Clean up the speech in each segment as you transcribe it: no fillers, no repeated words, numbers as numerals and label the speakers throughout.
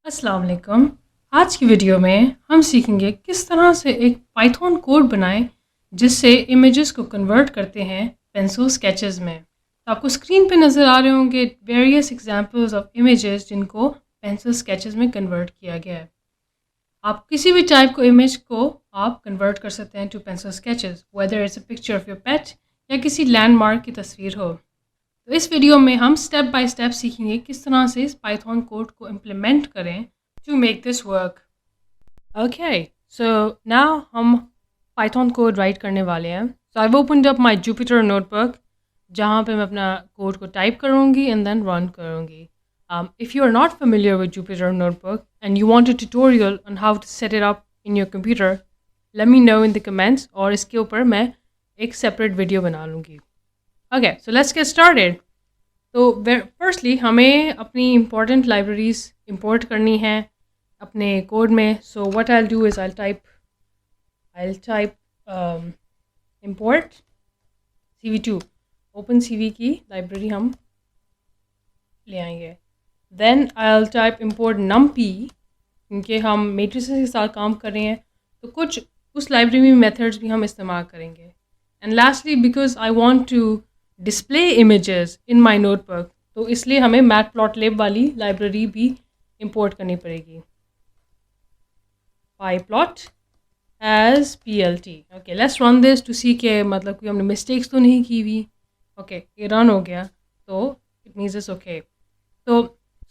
Speaker 1: अस्सलाम वालेकुम। आज की वीडियो में हम सीखेंगे किस तरह से एक पाइथन कोड बनाएं जिससे इमेजेस को कन्वर्ट करते हैं पेंसिल स्केचेस में। तो आपको स्क्रीन पे नज़र आ रहे होंगे वेरियस एग्जांपल्स ऑफ इमेजेस जिनको पेंसिल स्केचेस में कन्वर्ट किया गया है। आप किसी भी टाइप को इमेज को आप कन्वर्ट कर सकते हैं to pencil sketches, whether it's a picture of your pet या किसी लैंडमार्क की तस्वीर हो। तो इस वीडियो में हम स्टेप बाय स्टेप सीखेंगे किस तरह से इस पाइथन कोड को इम्प्लीमेंट करें to make this work. Okay, so now हम पाइथन कोड राइट करने वाले हैं। So I opened up my Jupyter notebook जहाँ पे मैं अपना कोड को टाइप करूँगी एंड देन रन करूँगी। If you are not familiar with Jupyter notebook and you want a tutorial on how to set it up in your computer, let me know in the comments और इसके ऊपर मैं एक separate video बना लूँगी। Okay, so let's get started. तो firstly हमें अपनी इम्पॉर्टेंट लाइब्रेरीज इंपोर्ट करनी है अपने कोड में। So what I will do is I type import CV2, open CV की लाइब्रेरी हम ले आएंगे। Then I will type import numpy, क्योंकि हम मेट्रिसेस के साथ काम कर रहे हैं तो कुछ उस लाइब्रेरी में मेथड्स भी हम इस्तेमाल करेंगे। And lastly because I want to display images in my notebook, तो इसलिए हमें मैटप्लॉटलिब वाली लाइब्रेरी भी इंपोर्ट करनी पड़ेगी। pyplot as plt। Okay, let's run this to see के मतलब कि हमने मिस्टेक्स तो नहीं की हुई। ओके, ये रन हो गया तो इट मीन्स इट्स ओके। तो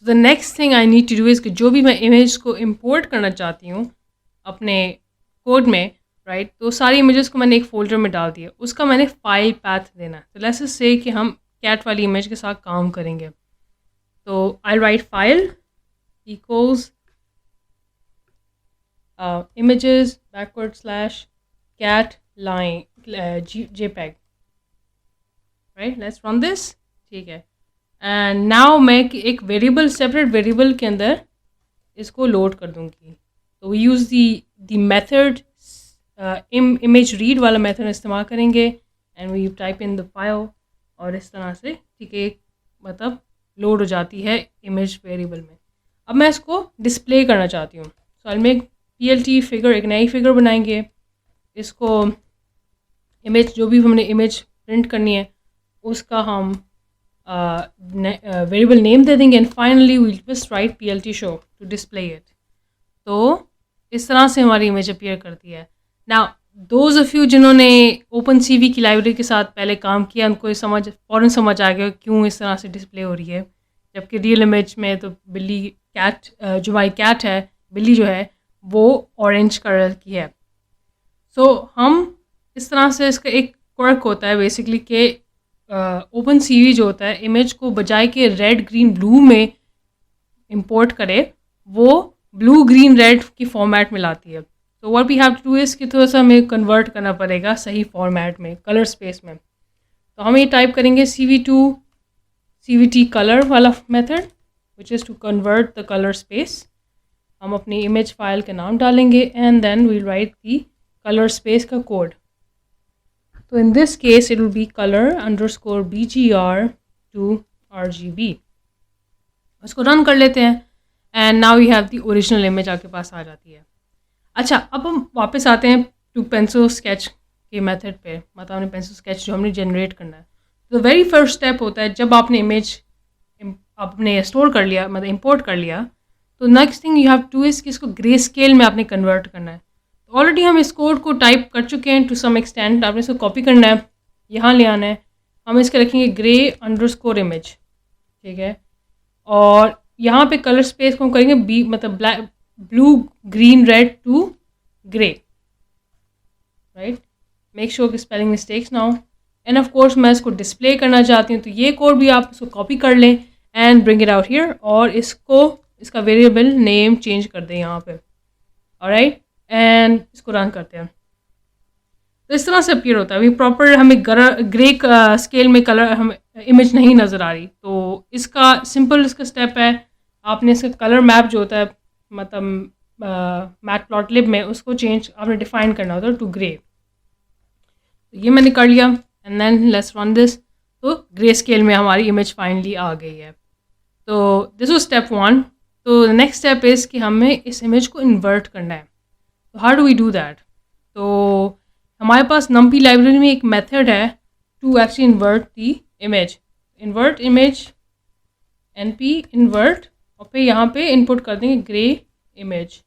Speaker 1: the next thing I need to do is कि जो भी मैं इमेज को इंपोर्ट करना चाहती हूँ अपने कोड में, राइट, तो सारी इमेजेस को मैंने एक फोल्डर में डाल दिया, उसका मैंने फाइल पाथ देना है। तो लेट्स जस्ट से कि हम कैट वाली इमेज के साथ काम करेंगे। तो I write file equals images / cat line jpeg, right, let's run this. ठीक है, एंड नाउ मैं एक वेरिएबल सेपरेट वेरिएबल के अंदर इसको लोड कर दूंगी। तो we use the method image read वाला मेथड इस्तेमाल करेंगे and we type in the file और इस तरह से ठीक है मतलब लोड हो जाती है इमेज वेरिएबल में। अब मैं इसको डिस्प्ले करना चाहती हूँ। So I make PLT figure, एक नई फिगर बनाएंगे। इसको इमेज जो भी हमने इमेज प्रिंट करनी है उसका हम वेरिएबल नेम दे देंगे and finally we just write PLT show to display it. तो इस तरह से हमारी इमेज अपीयर करती है। नाउ दोज ऑफ यू जिन्होंने ओपन CV की लाइब्रेरी के साथ पहले काम किया उनको फ़ौरन समझ आ गया क्यों इस तरह से डिस्प्ले हो रही है, जबकि रियल इमेज में तो बिल्ली कैट जो हमारी कैट है, बिल्ली जो है वो ऑरेंज कलर की है। सो हम इस तरह से इसका एक क्वर्क होता है बेसिकली कि ओपन CV जो होता है इमेज को बजाय के रेड ग्रीन ब्लू में इंपोर्ट करे, वो ब्लू ग्रीन रेड की फॉर्मेट में लाती है। तो what we have to do is कि थोड़ा सा हमें कन्वर्ट करना पड़ेगा सही फॉर्मेट में, कलर स्पेस में। तो हम ये टाइप करेंगे CV2 CVT कलर वाला method which is to convert the colour space. हम अपनी इमेज फाइल का नाम डालेंगे and then we write the colour space का कोड। तो in this case it will be color_bgr to RGB। उसको रन कर लेते हैं and now we have the original image आपके पास आ जाती है। अच्छा, अब हम वापस आते हैं टू पेंसिल स्केच के मेथड पे, मतलब हमने पेंसिल स्केच जो हमने जनरेट करना है। तो वेरी फर्स्ट स्टेप होता है जब आपने इमेज आपने स्टोर कर लिया, मतलब इंपोर्ट कर लिया, तो next thing you have two is कि इसको ग्रे स्केल में आपने कन्वर्ट करना है। तो ऑलरेडी हम इस कोड को टाइप कर चुके हैं टू सम एक्सटेंट, आपने इसको कॉपी करना है, यहाँ ले आना है, हम इसके रखेंगे grey_ image, ठीक है। और यहाँ पे कलर स्पेस को हम करेंगे मतलब blue green red to grey, right, make sure कि स्पेलिंग मिस्टेक्स ना हो। एंड ऑफ कोर्स मैं इसको डिस्प्ले करना चाहती हूँ तो ये कोड भी आप इसको कॉपी कर लें and bring it out here और इसका वेरिएबल नेम चेंज कर दें यहाँ पे, ऑलराइट, एंड इसको रन करते हैं। तो इस तरह से अपीयर होता है। अभी प्रॉपर हमें ग्रे स्केल में कलर हमें इमेज नहीं नज़र आ रही, तो इसका सिंपल इसका स्टेप है, आपने इसका कलर मैप जो होता है मतलब मैटप्लॉटलिब में उसको चेंज आपने डिफाइन करना होता है टू ग्रे। तो ये मैंने कर लिया and then let's run this. तो ग्रे स्केल में हमारी इमेज फाइनली आ गई है। तो दिस वाज स्टेप 1 तो नेक्स्ट स्टेप इज़ कि हमें इस इमेज को इन्वर्ट करना है. तो how do we do that? तो हमारे पास numpy लाइब्रेरी में एक मेथड है to actually invert the image. Invert image np invert और फिर यहाँ पे इनपुट कर देंगे ग्रे इमेज.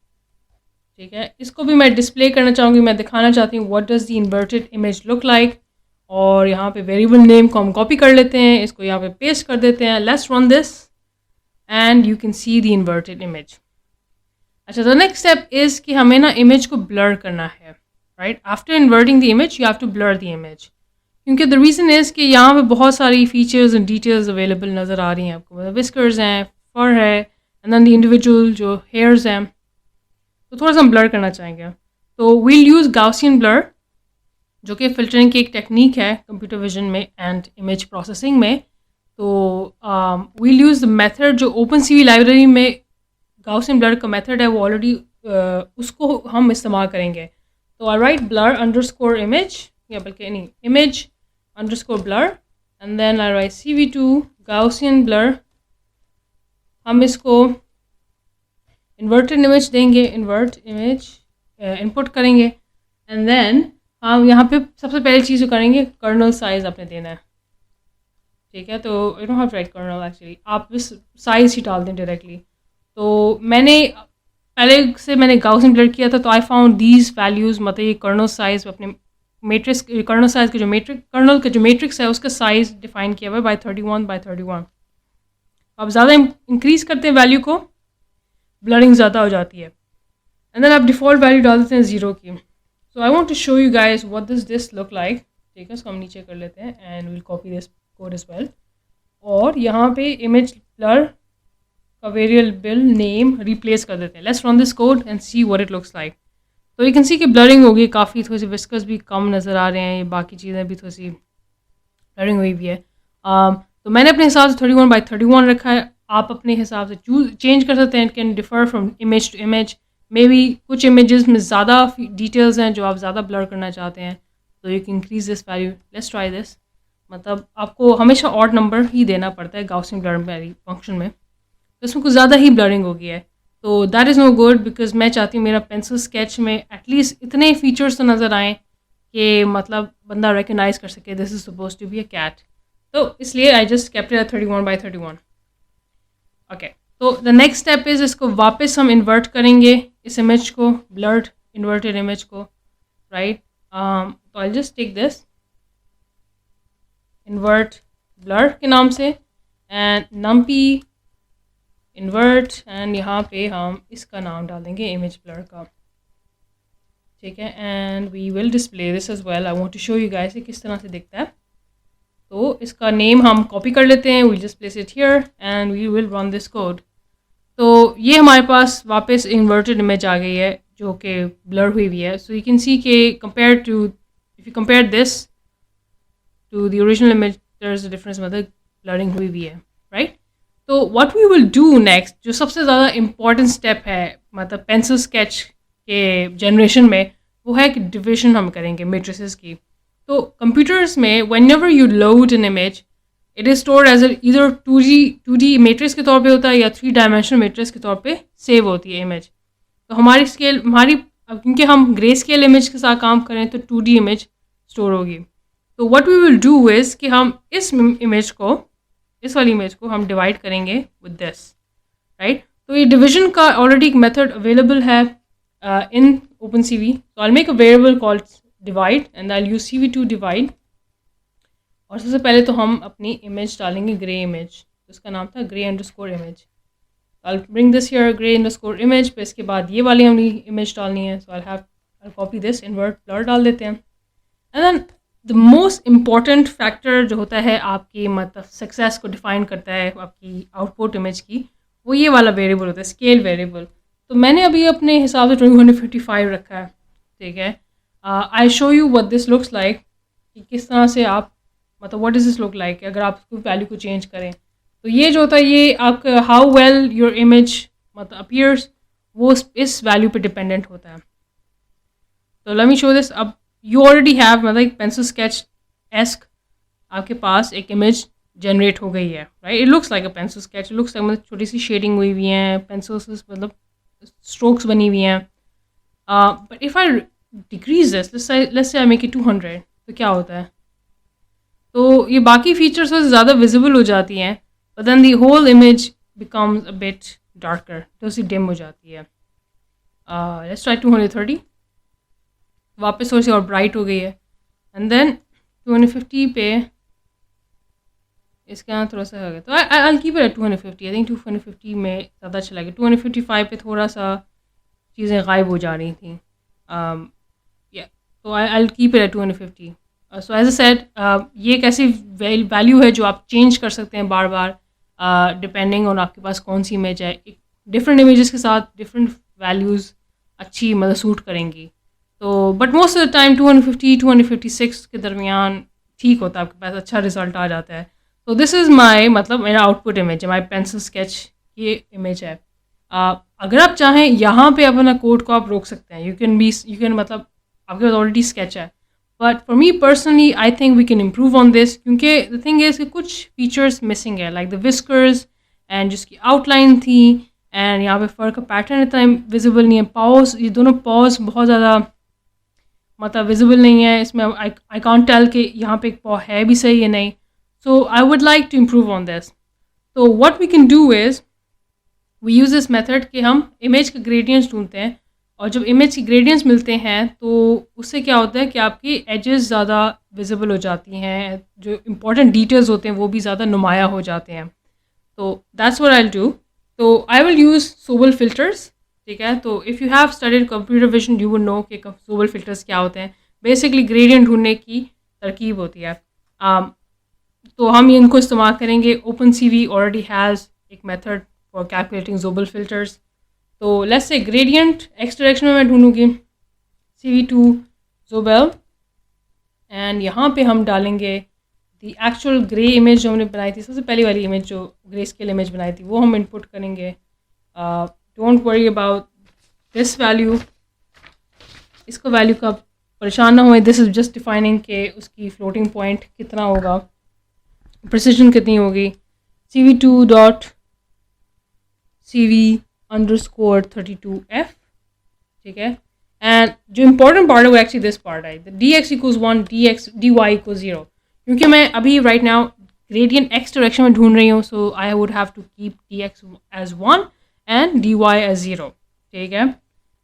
Speaker 1: ठीक है, इसको भी मैं डिस्प्ले करना चाहूँगी, मैं दिखाना चाहती हूँ what does the inverted image look like. और यहाँ पे वेरिएबल नेम को हम कॉपी कर लेते हैं, इसको यहाँ पे पेस्ट कर देते हैं. Let's run this and you can see the inverted image. अच्छा, द नेक्स्ट स्टेप इज़ कि हमें ना इमेज को ब्लर करना है. Right, after inverting the image you have to blur the image, क्योंकि द रीज़न इज़ कि यहाँ पे बहुत सारी फीचर्स एंड डिटेल्स अवेलेबल नज़र आ रही हैं आपको. विस्कर्स हैं, फर है, एंड देन द इंडिविजुअल जो हेयर्स हैं, तो थोड़ा सा हम ब्लर करना चाहेंगे. तो वील यूज़ गाउसियन ब्लर, जो कि फ़िल्टरिंग की एक टेक्निक है कंप्यूटर विजन में एंड इमेज प्रोसेसिंग में. तो वील यूज़ द मेथड जो ओपनसीवी लाइब्रेरी में गाउसियन ब्लर का मेथड है, वो ऑलरेडी उसको हम इस्तेमाल करेंगे. तो I write blur underscore image, या बल्कि नहीं, image underscore blur, and then I write CV2 Gaussian blur. हम इसको इन्वर्टेड इमेज देंगे, इन्वर्ट इमेज इनपुट करेंगे, एंड देन हम यहाँ पे सबसे पहली चीज़ जो करेंगे, कर्नल साइज़ आपने देना है. ठीक है, तो you don't have to write kernel, actually आप इस साइज़ ही डाल दें डायरेक्टली. तो मैंने गाउसियन ब्लर किया था, तो आई फाउंड दीज वैल्यूज़, मतलब ये कर्नल साइज़ अपने मैट्रिक्स, कर्नल साइज़ का जो कर्नल का जो मैट्रिक्स है उसका साइज़ डिफाइन किया हुआ है बाय 31/31. आप ज़्यादा इंक्रीज़ करते हैं वैल्यू को, ब्लरिंग ज़्यादा हो जाती है. एंड देन आप डिफ़ॉल्ट वैल्यू डाल देते हैं 0 की. So I want to show you guys what does this look like. ठीक है, इसको हम नीचे कर लेते हैं and will copy this code as well. और यहाँ पे इमेज ब्लर का वेरिएबल नेम रिप्लेस कर देते हैं. Let's run this code and see what it looks like. तो यू कैन सी कि ब्लरिंग होगी काफ़ी, थोड़ी सी विस्कर्स भी कम नज़र आ रहे हैं, ये बाकी चीज़ें भी थोड़ी सी ब्लरिंग हुई भी है. तो मैंने अपने हिसाब से 31/31 रखा है. आप अपने हिसाब से चेंज कर सकते हैं. It can differ from image to image. Maybe कुछ इमेजेस में ज़्यादा डिटेल्स हैं जो आप ज़्यादा ब्लर करना चाहते हैं, तो you can increase this value. Let's try this. मतलब आपको हमेशा ऑड नंबर ही देना पड़ता है गाउसियन ब्लर फंक्शन में, तो इसमें कुछ ज़्यादा ही ब्लरिंग हो गई है. तो that is no good, because मैं चाहती हूँ मेरा पेंसिल स्केच में एटलीस्ट इतने फीचर्स तो नज़र आएँ कि मतलब बंदा रिकगनाइज कर सके this is suppose to be a cat. तो इसलिए I just kept it 31/31. Okay, तो द नेक्स्ट स्टेप इज़ इसको वापस हम इन्वर्ट करेंगे इस इमेज को, ब्लर्ड इन्वर्टेड इमेज को. राइट, तो I just take this invert blur के नाम से एंड numpy इन्वर्ट, एंड यहाँ पे हम इसका नाम डाल देंगे इमेज ब्लर का. ठीक है, and we will display this as well. I want to show you guys किस तरह से दिखता है. तो इसका नेम हम कॉपी कर लेते हैं, we just place it here and we will run this code. तो ये हमारे पास वापस इन्वर्टेड इमेज आ गई है जो कि ब्लर हुई हुई है. सो यू कैन सी कि compare to, if you compare this to the original image, there is a difference, मतलब ब्लरिंग हुई हुई है. राइट, तो what we will do next, जो सबसे ज़्यादा इम्पॉर्टेंट स्टेप है मतलब पेंसिल स्केच के जनरेशन में, वो है कि डिविजन हम करेंगे मेट्रिसेस की. तो कंप्यूटर्स में whenever you load an image, it is stored as either 2D matrix के तौर पे होता है या 3 डायमेंशनल मैट्रिक्स के तौर पे सेव होती है इमेज. तो हमारी क्योंकि हम ग्रे स्केल इमेज के साथ काम करें तो 2D इमेज स्टोर होगी. तो what we will do is कि हम इस वाली इमेज को हम डिवाइड करेंगे विद दिस. राइट, तो ये डिवीजन का ऑलरेडी एक मेथड अवेलेबल है in OpenCV. So I make a variable called divide and I use CV2 divide. और सबसे पहले तो हम अपनी इमेज डालेंगे ग्रे इमेज, उसका नाम था grey underscore image. I bring this here grey underscore image. फिर इसके बाद ये वाली हमने इमेज डालनी है. So I copy this, invert blur डाल देते हैं. And then the most important factor जो होता है आपकी मतलब सक्सेस को डिफाइन करता है आपकी आउटपुट इमेज की, वो ये वाला वेरिएबल होता है, स्केल वेरिएबल. तो मैंने अभी अपने हिसाब से 255 रखा है. ठीक है, I show you what this looks like, कि किस तरह से आप मतलब what does this look like अगर आप उसको वैल्यू को चेंज करें. तो ये जो होता है ये आपका हाउ वेल योर इमेज मतलब अपीयर्स, वो इस वैल्यू पे डिपेंडेंट होता है. तो लेट मी शो दिस. अब यू ऑलरेडी हैव मतलब एक पेंसिल स्केच एस्क आपके पास एक इमेज जनरेट हो गई है, right. It looks like a pencil sketch, looks like, मतलब छोटी सी शेडिंग हुई हुई हैं, पेंसिल्स मतलब स्ट्रोक्स बनी हुई हैं. But if I decrease this, let's say I make it 200, तो क्या होता है? तो ये बाकी फीचर्स से ज़्यादा विजिबल हो जाती हैं, but then the whole image becomes a bit darker, तो सी डिम हो जाती है. Let's try 230. वापस थोड़ी सी और ब्राइट हो गई है. एंड देन 250 पे इसके यहाँ थोड़ा सा हो गया, तो I keep it at 250. I think 250 में ज़्यादा अच्छा लगेगा. 255 पे थोड़ा सा चीज़ें गायब हो जा रही थी. तो I keep it at 250. So as a said, ये एक ऐसी वैल्यू है जो आप चेंज कर सकते हैं बार बार, डिपेंडिंग ऑन आपके पास कौन सी इमेज है. डिफरेंट इमेजेस के साथ डिफरेंट वैल्यूज़ अच्छी मतलब सूट करेंगी. तो but most of the time 250 256 के दरमियान ठीक होता है, आपके पास अच्छा रिजल्ट आ जाता है. तो दिस इज़ माई, मतलब मेरा आउटपुट इमेज है, माई पेंसिल स्केच ये इमेज है. अगर आप चाहें यहाँ पे अपना कोड को आप रोक सकते हैं. यू कैन मतलब आपके पास ऑलरेडी स्केच है. But for me personally I think we can improve on this, क्योंकि द थिंग इज़ कि कुछ फीचर्स मिसिंग है, लाइक द विस्कर्स एंड जिसकी आउटलाइन थी, एंड यहाँ पे फर का पैटर्न इतना विजिबल नहीं है. पॉज, ये दोनों पॉज बहुत ज़्यादा मतलब विजिबल नहीं है इसमें. आई कॉन्ट टेल कि यहाँ पे एक पॉ है भी सही है नहीं. So I would like to improve on this. तो what we can do is we use this method कि हम इमेज के ग्रेडियंट्स ढूंढते हैं, और जब इमेज की ग्रेडियंट्स मिलते हैं तो उससे क्या होता है कि आपकी एजेस ज़्यादा विजिबल हो जाती हैं, जो इंपॉर्टेंट डिटेल्स होते हैं वो भी ज़्यादा नुमाया हो जाते हैं. तो that's what I will do. तो आई विल यूज़ सोवल फिल्टर्स. ठीक है, तो if you have studied computer vision you would know कि सोवल फिल्टर्स क्या होते हैं. बेसिकली ग्रेडियंट ढूंढने की तरकीब होती है. तो हम इनको इस्तेमाल करेंगे. OpenCV already has एक method for calculating Sobel filters. तो let's say gradient x direction में मैं ढूंढूंगी CV2 जोबेल, एंड यहाँ पे हम डालेंगे दी एक्चुअल ग्रे इमेज जो हमने बनाई थी, सबसे पहली वाली इमेज जो ग्रे स्केल इमेज बनाई थी वो हम इनपुट करेंगे. Don't worry about this value, इसको वैल्यू का परेशान ना हुए. दिस इज़ जस्ट डिफाइनिंग के उसकी फ्लोटिंग पॉइंट कितना होगा, प्रिसिजन कितनी होगी. CV2.CV_32F. ठीक है, एंड जो इम्पोर्टेंट पार्ट है वो एक्चुअली दिस पार्ट है, dx = 1 dy = 0. क्योंकि मैं अभी right now gradient x direction में ढूंढ रही हूँ, so I would have to keep dx as 1 and dy as 0. ठीक है,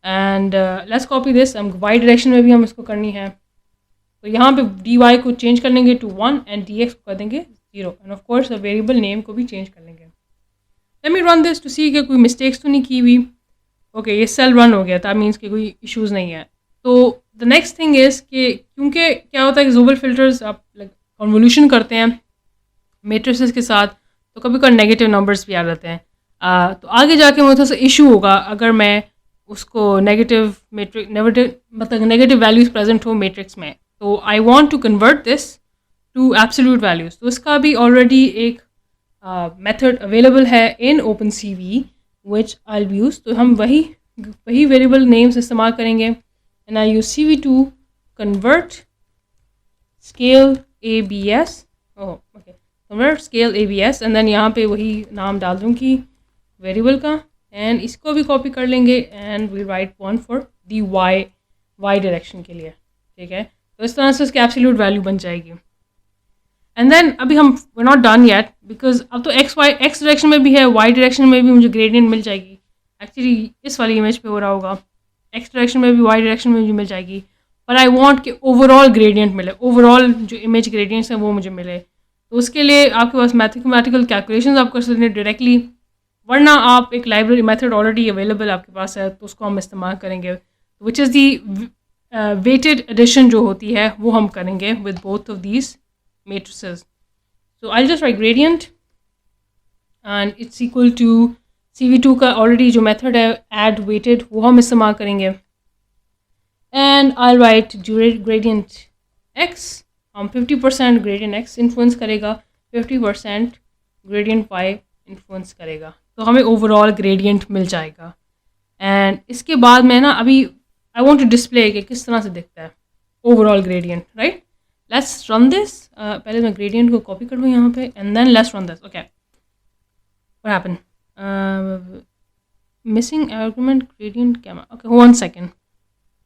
Speaker 1: एंड लेट्स कॉपी दिस. हम वाई डायरेक्शन में भी हम इसको करनी है, तो यहाँ पे dy को चेंज कर लेंगे टू 1 एंड dx को कर देंगे 0, and of course variable name को भी चेंज कर लेंगे. Let me run this to see कि कोई मिस्टेक्स तो नहीं की हुई. ओके, ये सेल रन हो गया, दैट मीन्स कि कोई इश्यूज़ नहीं है. तो द नेक्स्ट थिंग इज़ कि क्योंकि क्या होता है कि सोवल फिल्टर्स आप लाइक कन्वोल्यूशन करते हैं मैट्रिसेस के साथ, तो कभी कभी नेगेटिव नंबर्स भी आ जाते हैं. तो आगे जाके मुझे थोड़ा सा इशू होगा अगर मैं उसको नेगेटिव मतलब नेगेटिव वैल्यूज़ प्रेजेंट हो मैट्रिक्स में. तो I want to convert this to absolute values. तो इसका भी ऑलरेडी एक मेथड अवेलेबल है in OpenCV which I will use. तो हम वही वेरिएबल नेम्स इस्तेमाल करेंगे, and I use CV2 convert scale ABS. Okay, convert scale ABS, and then यहाँ पे वही नाम डाल दूँगी वेरिएबल का, एंड इसको भी कॉपी कर लेंगे and we write 1 for the y direction के लिए. ठीक है, तो इस तरह से उसकी एब्सोल्यूट वैल्यू बन जाएगी. एंड देन अभी हम we not done yet, because अब तो एक्स डायरेक्शन में भी है, वाई डायरेक्शन में भी मुझे ग्रेडियंट मिल जाएगी. एक्चुअली इस वाली इमेज पे हो रहा होगा, एक्स डायरेक्शन में भी वाई डायरेक्शन में भी मिल जाएगी. पर आई वांट कि ओवरऑल ग्रेडियंट मिले, ओवरऑल जो इमेज ग्रेडियंट्स हैं वो मुझे मिले. तो उसके लिए आपके पास मैथमेटिकल कैलकुलेशंस आप कर सकते हैं डायरेक्टली, वरना आप एक लाइब्रेरी मेथड ऑलरेडी अवेलेबल आपके पास है तो उसको हम इस्तेमाल करेंगे, which is the weighted addition जो होती है वो हम करेंगे with both of these matrices. So I'll just write gradient and it's equal to CV2 का ऑलरेडी जो मेथड है add weighted वो हम इस्तेमाल करेंगे, and I'll write gradient x. हम 50% gradient x इन्फ्लुएंस करेगा, 50% gradient y इन्फ्लुएंस करेगा, तो हमें ओवरऑल ग्रेडियंट मिल जाएगा. एंड इसके बाद मैं ना अभी आई वांट टू डिस्प्ले कि किस तरह से दिखता है overall gradient, right. Let's run this. पहले मैं ग्रेडियंट को कॉपी कर लूँ यहाँ पे and then let's run this. Okay, what happen? Missing argument gradient camera. Okay, 1 second.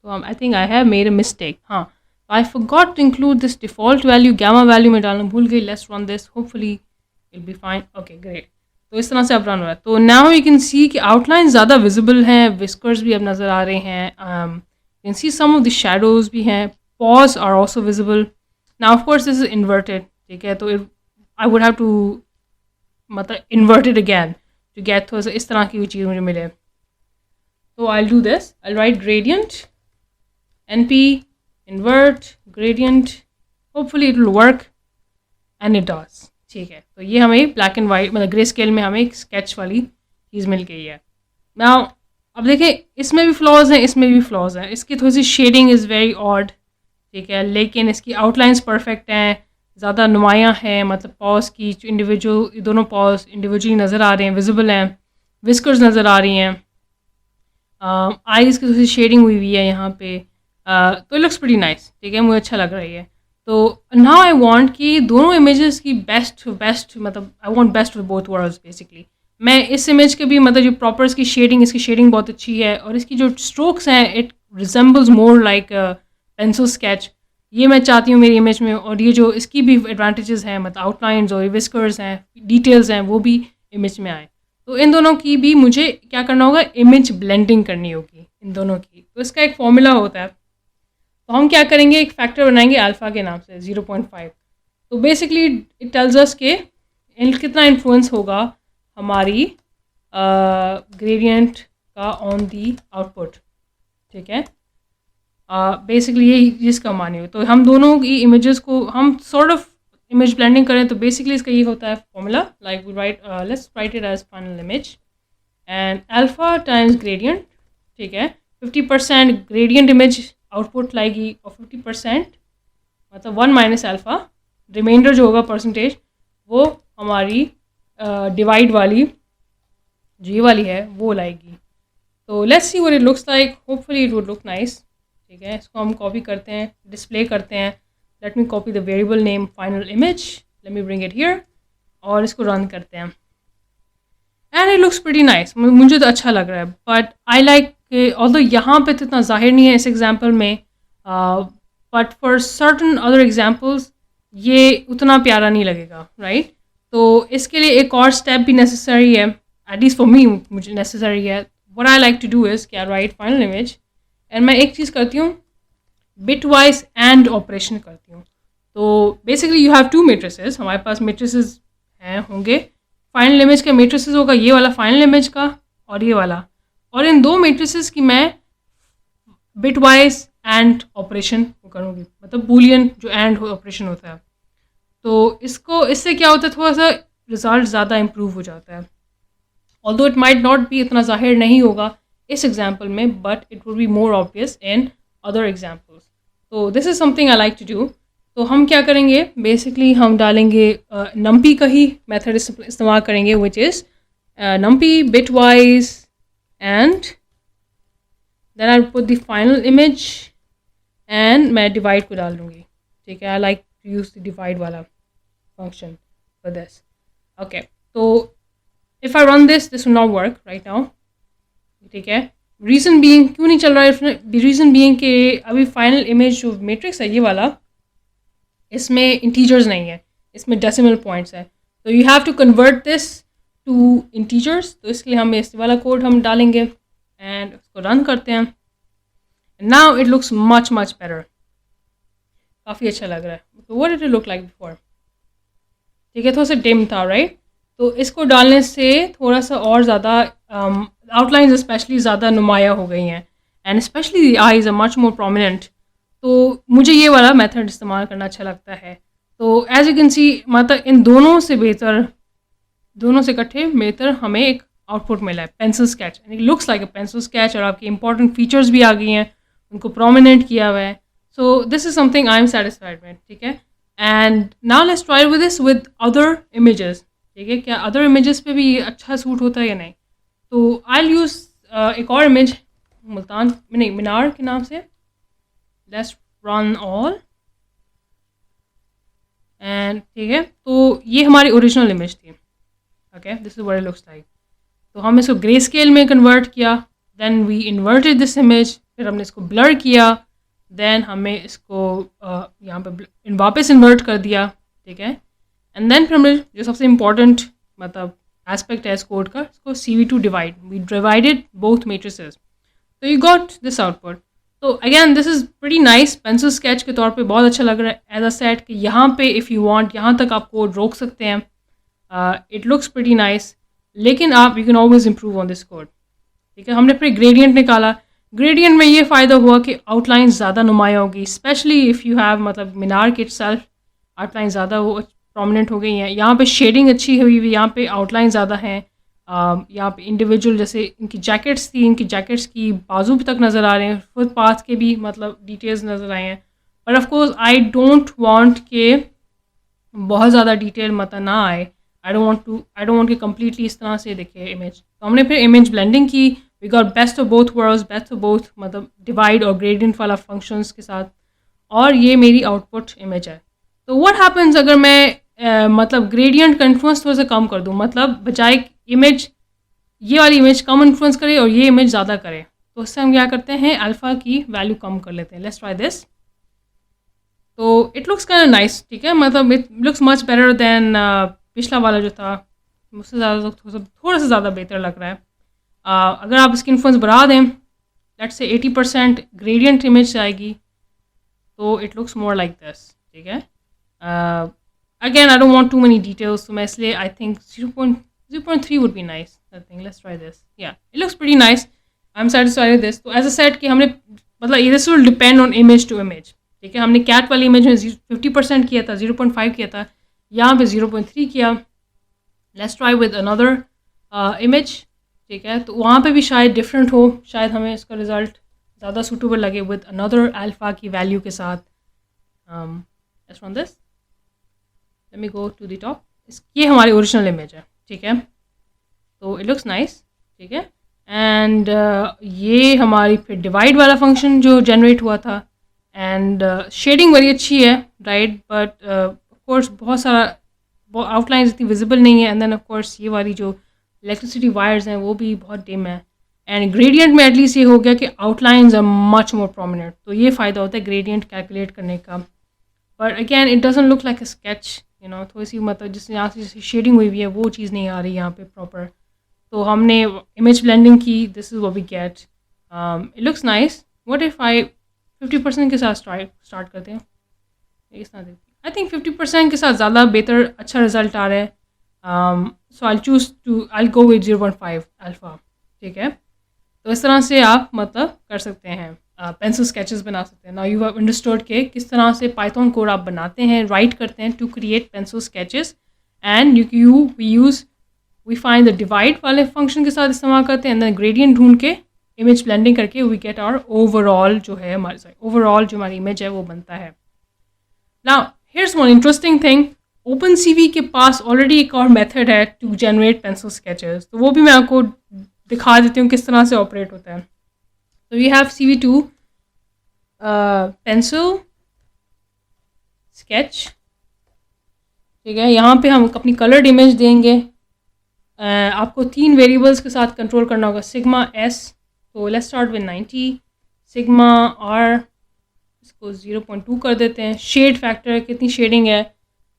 Speaker 1: तो I think I have made a mistake. हाँ, I forgot to include this default value, gamma value में डालना भूल गई. Let's run this, hopefully it be fine. Okay, great. तो इस तरह से अब रन हो रहा है. तो नाउ यू कैन सी कि आउटलाइन ज़्यादा विजिबल हैं, विस्कर्स भी अब नज़र आ रहे हैं, you can see some of the shadows भी हैं, paws are also visible. Now of course this is inverted, ठीक है, तो आई वुड हैव टू मतलब इन्वर्टेड अगैन टू गेट थोड़ा सा इस तरह की चीज़ मुझे मिले. तो I do this, I write gradient np invert gradient, hopefully it will work and it does. ठीक है, तो ये हमें ब्लैक एंड वाइट मतलब ग्रे स्केल में हमें एक स्केच वाली चीज़ मिल गई है. नाउ अब देखें, इसमें भी फ्लॉज हैं, इसमें भी फ्लॉज हैं. इसकी थोड़ी सी शेडिंग इज़ वेरी ऑड, ठीक है, लेकिन इसकी आउटलाइंस परफेक्ट हैं, ज़्यादा नुमायाँ हैं, मतलब पॉज की इंडिविजुअल, दोनों पॉज इंडिविजुअली नज़र आ रहे हैं, विजिबल हैं, विस्कर्स नज़र आ रही हैं, आईज़ की थोड़ी सी शेडिंग हुई हुई है यहाँ पे. तो इट लुक्स प्रीटी नाइस, ठीक है, मुझे अच्छा लग रही है. तो नाउ आई वांट कि दोनों इमेजेस की बेस्ट मतलब I want best of both world's basically. मैं इस इमेज के भी मतलब जो प्रॉपर्स की शेडिंग, इसकी शेडिंग बहुत अच्छी है और इसकी जो स्ट्रोक्स हैं it resembles more like pencil sketch. ये मैं चाहती हूँ मेरी इमेज में. और ये जो इसकी भी एडवांटेजेस हैं, मतलब आउटलाइंस और विस्कर्स हैं, डिटेल्स हैं, वो भी इमेज में आए. तो इन दोनों की भी मुझे क्या करना होगा, इमेज ब्लेंडिंग करनी होगी इन दोनों की. तो इसका एक फॉर्मूला होता है. तो हम क्या करेंगे, एक फैक्टर बनाएंगे अल्फ़ा के नाम से 0.5. तो बेसिकली इट टेल्स अस के कितना इन्फ्लुएंस होगा हमारी ग्रेडियंट का ऑन दी आउटपुट, ठीक है. बेसिकली ये जिसका मानी हो. तो हम दोनों की इमेजेस को हम सॉर्ट ऑफ इमेज ब्लेंडिंग करें तो बेसिकली इसका ये होता है formula, like we write, let's write it as final image and alpha times gradient, ठीक है. 50% ग्रेडियंट इमेज आउटपुट लाएगी और 50% मतलब 1 माइनस अल्फ़ा, रिमाइंडर जो होगा परसेंटेज वो हमारी डिवाइड वाली जो ये वाली है वो लाएगी. तो let's see what it looks like, hopefully it would look nice, ठीक है. इसको हम कॉपी करते हैं, डिस्प्ले करते हैं. Let me copy the variable name final image, let me bring it here और इसको रन करते हैं. And it looks pretty nice, मुझे तो अच्छा लग रहा है. बट आई लाइक, ऑल्दो यहाँ पे तो इतना जाहिर नहीं है इस एग्जाम्पल में, but for certain other examples ये उतना प्यारा नहीं लगेगा, राइट. तो इसके लिए एक और स्टेप भी नेसेसरी है, एटलीस्ट फॉर मी मुझे नेसेसरी है. What I like to do is क्या राइट फाइनल इमेज एंड मैं एक चीज़ करती हूँ, बिट वाइज एंड ऑपरेशन करती हूँ. तो बेसिकली यू हैव 2 मेट्रिसेस, हमारे पास मेट्रिसेस हैं होंगे. फाइनल इमेज का मेट्रिसेस होगा ये वाला फाइनल इमेज का और ये वाला, और इन 2 मेट्रिसेस की मैं बिट वाइज एंड ऑपरेशन करूँगी, मतलब बूलियन जो एंड ऑपरेशन होता है. तो इससे क्या होता है, थोड़ा सा रिजल्ट ज़्यादा इम्प्रूव हो जाता है. Although it might not be इतना जाहिर नहीं होगा इस एग्जाम्पल में, but it would be more obvious in other examples. तो this is something I like to do. तो हम क्या करेंगे, बेसिकली हम डालेंगे numpy का ही मेथड इस्तेमाल करेंगे, which is numpy bitwise and then I'll put the final image and मैं divide को डाल दूँगी, ठीक है. I like to use the divide वाला function for this. Okay, तो if I run this will not work right now, ठीक है. रीज़न बीइंग क्यों नहीं चल रहा है, रीज़न बीइंग कि अभी फाइनल इमेज जो मैट्रिक्स है ये वाला, इसमें इंटीजर्स नहीं है, इसमें डेसिमल पॉइंट्स है. तो you have to convert this to integers. तो इसके लिए हम इस वाला कोड हम डालेंगे एंड उसको रन करते हैं. Now it looks much better, काफ़ी अच्छा लग रहा है. तो what did it look like before, ठीक है, थोड़ा सा डिम था, राइट. तो इसको डालने से थोड़ा सा और ज़्यादा आउटलाइंस स्पेशली ज़्यादा नुमाया हो गई हैं and specially the eyes are much more prominent. तो मुझे ये वाला मेथड इस्तेमाल करना अच्छा लगता है. तो एज यू कैन सी मतलब इन दोनों से इकट्ठे बेहतर हमें एक आउटपुट मिला है, pencil sketch. It looks like a pencil sketch और आपकी इंपॉर्टेंट फीचर्स भी आ गई हैं, उनको प्रोमिनेंट किया हुआ है. So this is something I am satisfied with, ठीक है. And now let's try with this with other images, ठीक है. क्या अदर इमेजेस पे भी अच्छा सूट होता है या नहीं. तो आई विल यूज़ एक और इमेज मीनार के नाम से. Let's run all. एंड ठीक है, तो ये हमारी ओरिजिनल इमेज थी. Okay, this is what it looks like. तो हम इसको ग्रे स्केल में कन्वर्ट किया, then we inverted this image, फिर हमने इसको ब्लर किया, देन हमें इसको यहाँ पे वापस इन्वर्ट कर दिया. ठीक है, एंड देन फिर हमने जो सबसे इम्पॉर्टेंट मतलब एस्पेक्ट है इस कोड का, इसको CV2 divide, we divided both matrices, तो यू गॉट दिस आउटपुट. तो again this is pretty nice. Pencil sketch के तौर पे बहुत अच्छा लग रहा है. एज अ सेट कि यहाँ पे इफ़ यू वांट यहाँ तक आप कोड रोक सकते हैं. इट लुक्स प्रीटी नाइस, लेकिन आप you can always improve on this code. ठीक है, हमने फिर ग्रेडियंट निकाला. ग्रेडियंट में ये फ़ायदा हुआ कि आउटलाइन ज़्यादा नुमाया होगी, स्पेशली इफ़ यू हैव मतलब मीनार के सेल्फ आउटलाइन ज़्यादा वो प्रोमिनेंट हो गई हैं. यहाँ पे शेडिंग अच्छी हुई हुई, यहाँ पे आउटलाइन ज़्यादा हैं. यहाँ पे इंडिविजुअल जैसे इनकी जैकेट्स थी, इनकी जैकेट्स की बाजू तक नज़र आ रहे हैं, फुटपाथ के भी मतलब डिटेल्स नज़र आए हैं. But of course I don't want के बहुत ज़्यादा डिटेल मतलब ना आए. आई डोंट वांट कि कम्प्लीटली इस तरह से दिखे इमेज. तो हमने फिर इमेज ब्लेंडिंग की. We got best of both worlds, best of both मतलब डिवाइड और ग्रेडियंट वाला फंक्शंस के साथ. और ये मेरी आउटपुट इमेज है. तो व्हाट हैपन्स अगर मैं मतलब ग्रेडियंट का इन्फ्लुएंस थोड़ा सा कम कर दूँ, मतलब बजाय इमेज ये वाली इमेज कम इन्फ्लुएंस करे और ये इमेज ज़्यादा करे, तो उससे हम क्या करते हैं, अल्फ़ा की वैल्यू कम कर लेते हैं. Let's try this. तो it looks kind of nice. ठीक है, मतलब it looks much better than पिछला वाला जो था, मुझसे ज़्यादा थोड़ा सा ज़्यादा बेहतर लग रहा है. अगर आप इसकी इन्फ्लुएंस बढ़ा दें, लेट्स से 80% ग्रेडियंट इमेज आएगी, तो it looks more like this. ठीक है, again I don't want too many details, तो मैं इसलिए I think 0.3 would be nice. I think let's try this. Yeah, it looks pretty nice. I'm satisfied with this. तो as I said कि हमने मतलब this will depend on image to image. ठीक है, हमने कैट वाली इमेज में 50% किया था, 0.5 किया था, यहाँ पे 0.3 किया. Let's try with another image. ठीक है, तो वहाँ पे भी शायद डिफरेंट हो, शायद हमें इसका रिजल्ट ज़्यादा सूटेबल लगे विद अनदर अल्फ़ा की वैल्यू के साथ. Let's run this. Let me go to the top. ये हमारी ओरिजिनल इमेज है. ठीक है, तो इट लुक्स नाइस. ठीक है, एंड ये हमारी फिर डिवाइड वाला फंक्शन जो जनरेट हुआ था, एंड शेडिंग बड़ी अच्छी है, राइट, बट ऑफ कोर्स बहुत सारा आउटलाइंस इतनी विजिबल नहीं है. एंड देन ऑफ कोर्स ये वाली जो इलेक्ट्रिसिटी वायर्स हैं वो भी बहुत डिम है. एंड ग्रेडियंट में एटलीस्ट ये हो गया कि outlines are much more prominent, तो ये फ़ायदा होता है ग्रेडियंट कैलकुलेट करने का. But again it doesn't look like a sketch, you know, थोड़ी सी मतलब जिस यहाँ से जैसे शेडिंग हुई हुई है वो चीज़ नहीं आ रही यहाँ पे प्रॉपर. तो हमने इमेज ब्लेंडिंग की, this is what we get. It looks nice. What if I 50% के साथ स्टार्ट करते हैं इस तरह. आई थिंक 50% के साथ ज़्यादा बेहतर अच्छा रिजल्ट आ रहा है. So I go with 0.5 alpha. ठीक है, तो इस तरह से आप मतलब कर सकते हैं, पेंसिल स्केचेस बना सकते हैं. नाउ यू हैव अंडरस्टूड के किस तरह से पाइथन कोड आप बनाते हैं, राइट करते हैं to create pencil sketches. And we find the divide वाले फंक्शन के साथ इस्तेमाल करते हैं, एंड देन ग्रेडियंट ढूंढ के इमेज ब्लेंडिंग करके वी गेट आवर ओवरऑल जो है ओवरऑल जो हमारी इमेज है वो बनता है. Now here's one interesting thing. OpenCV के पास ऑलरेडी एक और मेथड है टू जनरेट पेंसिल स्केचेस, तो वो भी मैं आपको दिखा देती हूँ किस तरह से ऑपरेट होता है. तो we have CV2 pencil sketch. ठीक है, यहाँ पे हम अपनी कलर्ड इमेज देंगे. आपको 3 वेरिएबल्स के साथ कंट्रोल करना होगा. सिग्मा S, तो let's start with 90. Sigma R, इसको 0.2 कर देते हैं. शेड फैक्टर, कितनी शेडिंग है,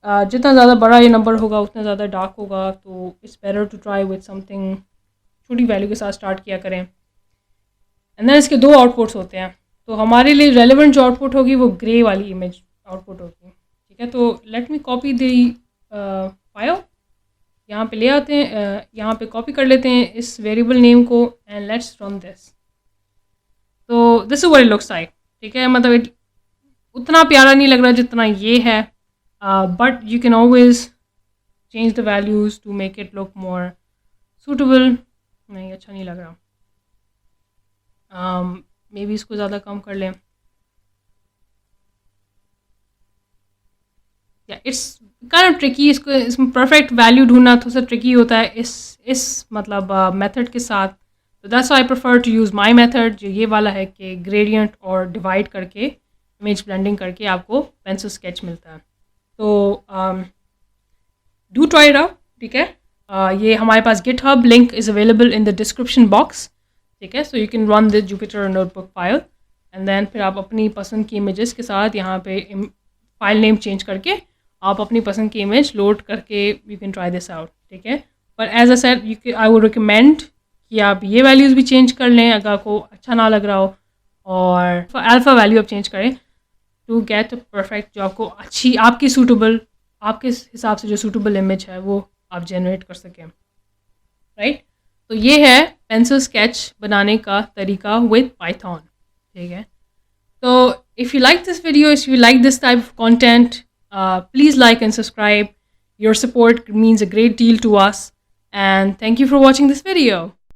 Speaker 1: जितना ज़्यादा बड़ा ये नंबर होगा उतना ज़्यादा डार्क होगा. तो it's better to try with something छोटी वैल्यू के साथ स्टार्ट किया करें. एंड देन इसके 2 आउटपुट्स होते हैं, तो हमारे लिए रेलेवेंट जो आउटपुट होगी वो ग्रे वाली इमेज आउटपुट होगी. ठीक है, तो let me copy the file. यहाँ पे ले आते हैं, यहाँ पे कॉपी कर लेते हैं इस वेरिएबल नेम को, एंड लेट्स रन दिस. तो this is what it looks like. ठीक है, मतलब उतना प्यारा नहीं लग रहा जितना ये है, but you can always change the values to make it look more suitable. नहीं, अच्छा नहीं लग रहा. मे बी इसको ज़्यादा कम कर लें. या इट्स काइंड ऑफ ट्रिकी. इसमें परफेक्ट वैल्यू ढूंढना थोड़ा सा ट्रिकी होता है इस मतलब मेथड के साथ. तो that's I prefer to use my method, जो ये वाला है कि ग्रेडियंट और डिवाइड करके इमेज ब्लेंडिंग करके आपको पेंसिल स्केच मिलता है. तो डू ट्राई इट आउट, ठीक है. ये हमारे पास GitHub link is available in the description box, ठीक है. So you can run the Jupyter notebook file and then फिर आप अपनी पसंद की इमेजेस के साथ यहाँ पे फाइल नेम चेंज करके आप अपनी पसंद की इमेज लोड करके you can try this out, ठीक है. पर as a said I would recommend कि आप ये वैल्यूज़ भी चेंज कर लें अगर आपको अच्छा ना लग रहा हो, और अल्फ़ा वैल्यू आप चेंज करें टू गेट परफेक्ट, जो आपको अच्छी आपकी सूटेबल, आपके हिसाब से जो सूटेबल इमेज है वो आप जनरेट कर सकें, राइट. तो ये है पेंसिल स्केच बनाने का तरीका विद पाइथन, ठीक है. तो if you like this video, if you like this type of content, please like and subscribe. Your support means a great deal to us, and thank you for watching this video.